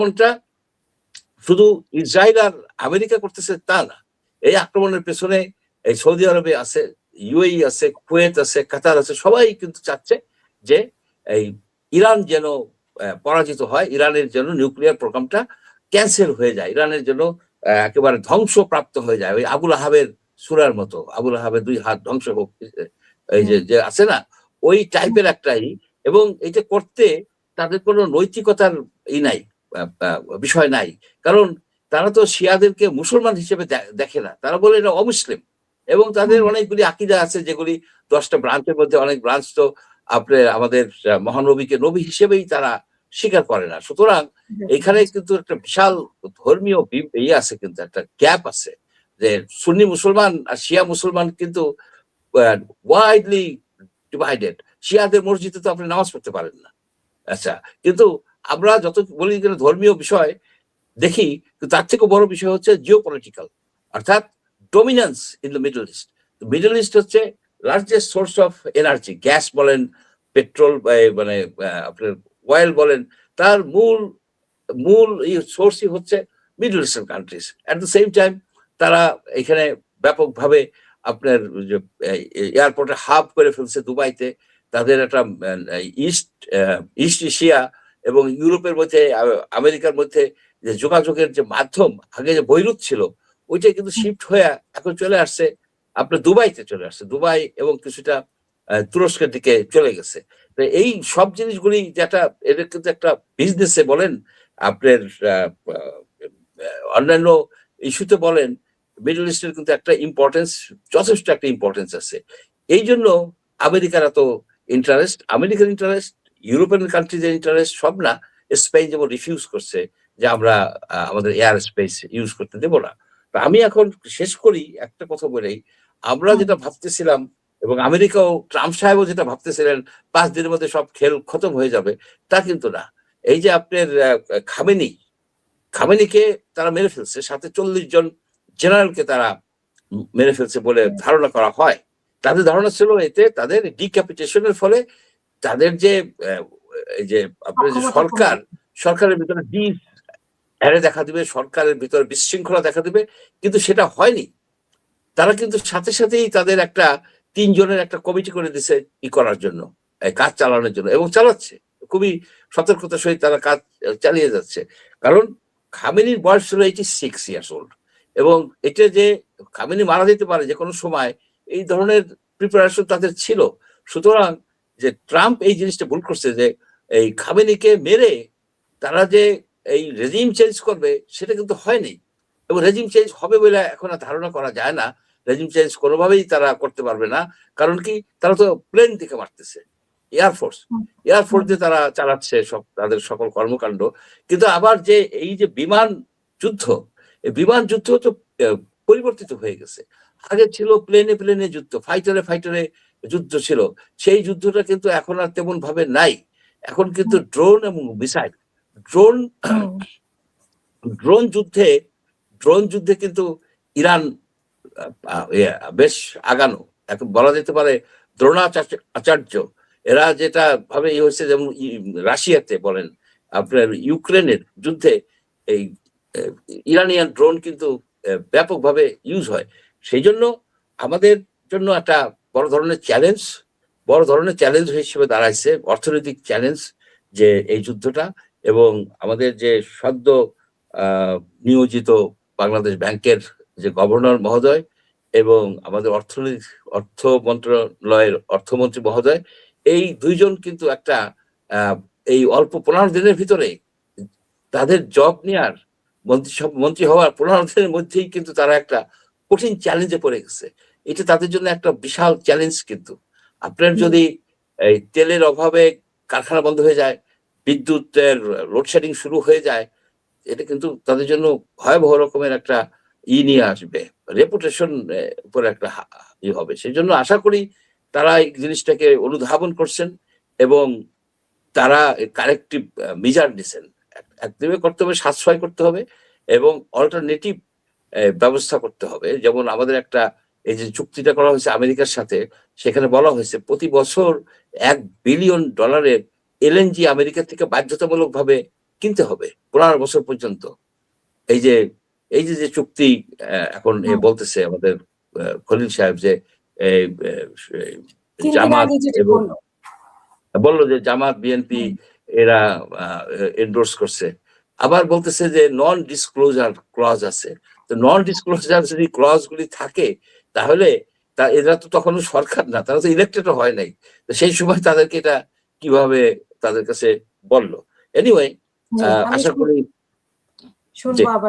আক্রমণটা শুধু ইসরায়েল আর আমেরিকা করতেছে তা না, এই আক্রমণের পেছনে এই সৌদি আরবে আছে, ইউএই আছে, কুয়েত আছে, কাতার আছে, সবাই কিন্তু চাচ্ছে যে এই ইরান যেন পরাজিত হয়, ইরানের যেন নিউক্লিয়ার প্রোগ্রামটা ক্যান্সেল হয়ে যায়, ইরানের জন্য একেবারে ধ্বংসপ্রাপ্ত হয়ে যায়, ওই আবুল আহাবের সূরার মতো, আবুল আহাবের 2 হাত ধ্বংস হোক, এই যে আছে না, ওই টাইপের একটাই। এবং এটা করতে তাদের কোনো নৈতিকতার নাই, বিষয় নাই, কারণ তারা তো শিয়াদেরকে মুসলমান হিসেবে দেখে না, তারা বলে এটা অমুসলিম। এবং তাদের অনেকগুলি আকিদা আছে যেগুলি 10টা ব্রাঞ্চের মধ্যে অনেক ব্রাঞ্চ তো আপনার আমাদের মহানবীকে নবী হিসেবেই তারা স্বীকার করে না। সুতরাং এখানে কিন্তু একটা বিশাল ধর্মীয় ইয়ে আছে, কিন্তু একটা গ্যাপ আছে, যে সুন্নি মুসলমান আর শিয়া মুসলমান কিন্তু ওয়াইডলি ডিভাইডেড। শিয়াদের মসজিদে তো আপনি নামাজ পড়তে পারেন না, আচ্ছা, কিন্তু আমরা যত বলি ধর্মীয় বিষয় দেখি, তার থেকে বড় বিষয় হচ্ছে জিওপলিটিক্যাল, অর্থাৎ dominance in the Middle East. Middle East হচ্ছে largest source of energy, gas বলেন, পেট্রোল, মানে আপনার অয়েল বলেন, তার মূল সোর্সই হচ্ছে Middle Eastern countries. At the same time তারা এখানে ব্যাপকভাবে আপনার এয়ারপোর্টে হাব করে ফেলছে দুবাইতে, তাদের একটা ইস্ট এশিয়া এবং ইউরোপের মধ্যে, আমেরিকার মধ্যে যে যোগাযোগের যে মাধ্যম আগে যে বৈরুত ছিল, ওইটাই কিন্তু শিফট হয়ে এখন চলে আসছে আপনার দুবাইতে চলে আসছে, দুবাই এবং কিছুটা তুরস্কের দিকে চলে গেছে। তো এই সব জিনিসগুলি যেটা, এটা কিন্তু একটা বিজনেসে বলেন, আপনার অন্যান্য ইস্যুতে বলেন, মিডল ইস্টের কিন্তু একটা ইম্পর্টেন্স, যথেষ্ট একটা ইম্পর্টেন্স আছে। এই জন্য আমেরিকার এত ইন্টারেস্ট, আমেরিকান ইন্টারেস্ট, ইউরোপিয়ান কান্ট্রিজের ইন্টারেস্ট সব না। স্পেন যেমন রিফিউজ করছে যে আমরা আমাদের এয়ার স্পেস ইউজ করতে দেবো না। আমি এখন শেষ করি একটা কথা বলেই, আমরা যেটা ভাবতেছিলাম এবং আমেরিকাও ট্রাম্প সাহেবও যেটা ভাবতেছিলেন 5 দিনের মধ্যে সব খেল খতম হয়ে যাবে, তা কিন্তু না। এই যে আপনার খামেনিকে তারা মেরে ফেলছে, সাথে 40 জন জেনারেলকে তারা মেরে ফেলছে বলে ধারণা করা হয়। তাদের ধারণা ছিল এতে তাদের ডিক্যাপিটেশনের ফলে তাদের যে এই যে আপনার যে সরকারের ভিতরে দেখা দিবে, সরকারের ভিতরে বিশৃঙ্খলা দেখা দিবে, কিন্তু সেটা হয়নি। তারা কিন্তু সাথে সাথেই তাদের একটা 3 জনের একটা কমিটি করে দিছে করার জন্য, কাজ চালানোর জন্য, এবং চালাচ্ছে খুবই সতর্কতার সহিত, তারা কাজ চালিয়ে যাচ্ছে। কারণ খামেনির বয়স ছিল 86 ইয়ার্স ওল্ড, এবং এটা যে খামেনি মারা যেতে পারে যে কোনো সময়, এই ধরনের প্রিপারেশন তাদের ছিল। সুতরাং যে ট্রাম্প এই জিনিসটা ভুল করছে, যে এই খামেনিকে মেরে তারা যে এই রেজিম চেঞ্জ করবে, সেটা কিন্তু হয়নি, এবং রেজিম চেঞ্জ হবে বলে এখন আর ধারণা করা যায় না। রেজিম চেঞ্জ কোনোভাবেই তারা করতে পারবে না, কারণ কি, তারা তো প্লেন থেকে মারতেছে, এয়ারফোর্স দিয়ে তারা চালাচ্ছে সব তাদের সকল কর্মকাণ্ড। কিন্তু আবার যে এই যে বিমান যুদ্ধ, এই বিমান যুদ্ধ তো পরিবর্তিত হয়ে গেছে। আগে ছিল প্লেনে যুদ্ধ, ফাইটারে যুদ্ধ ছিল, সেই যুদ্ধটা কিন্তু এখন আর তেমন ভাবে নাই। এখন কিন্তু ড্রোন এবং মিসাইল, ড্রোন যুদ্ধে কিন্তু ইরান বেশ আগানো, এখন বলা যেতে পারে দ্রোণাচার্য। এরা যেটা ভাবে হয়েছে, যেমন রাশিয়াতে বলেন, আপনার ইউক্রেনের যুদ্ধে এই ইরানিয়ান ড্রোন কিন্তু ব্যাপকভাবে ইউজ হয়। সেই জন্য আমাদের জন্য একটা বড় ধরনের চ্যালেঞ্জ হিসেবে দাঁড়াইছে, অর্থনৈতিক চ্যালেঞ্জ, যে এই যুদ্ধটা। এবং আমাদের যে সদ্য নিয়োজিত বাংলাদেশ ব্যাংকের যে গভর্নর মহোদয় এবং আমাদের অর্থ মন্ত্রণালয়ের অর্থমন্ত্রী মহোদয়, এই 2 জন কিন্তু একটা এই অল্প 15 দিনের ভিতরে তাদের জব নেওয়ার, মন্ত্রী হওয়ার 15 দিনের মধ্যেই কিন্তু তারা একটা কঠিন চ্যালেঞ্জে পড়ে গেছে। এটা তাদের জন্য একটা বিশাল চ্যালেঞ্জ। কিন্তু আপনার যদি এই তেলের অভাবে কারখানা বন্ধ হয়ে যায়, বিদ্যুতের লোডশেডিং শুরু হয়ে যায়, এটা কিন্তু তাদের জন্য ভয়াবহ রকমের একটা নিয়ে আসবে, রেপুটেশন উপরে একটা হবে। সেই জন্য আশা করি তারা এই জিনিসটাকে অনুধাবন করছেন এবং তারা কারেক্টিভ মেজার নিছেন। একদিকে করতে হবে, সাশ্রয় করতে হবে এবং অল্টারনেটিভ ব্যবস্থা করতে হবে। যেমন আমাদের একটা এই যে চুক্তিটা করা হয়েছে আমেরিকার সাথে, সেখানে বলা হয়েছে প্রতি বছর $1 বিলিয়ন এলএনজি আমেরিকা থেকে বাধ্যতামূলক ভাবে কিনতে হবে 15 বছর পর্যন্ত। এই যে যে চুক্তি এখন বলতেছে আমাদের খলিল সাহেব যে জামাত এবং বললো যে জামাত বিএনপি এরা এন্ডোর্স করছে, আবার বলতেছে যে নন ডিসক্লোজার ক্লজ আছে। তো নন ডিসক্লোজার যদি ক্লজ গুলি থাকে তাহলে এরা তো তখন সরকার না, তারা তো ইলেক্টেড হয় নাই, তো সেই সময় তাদেরকে এটা কিভাবে তাদের কাছে বললো। এনিওয়ে আশা করি শুনবো আবার।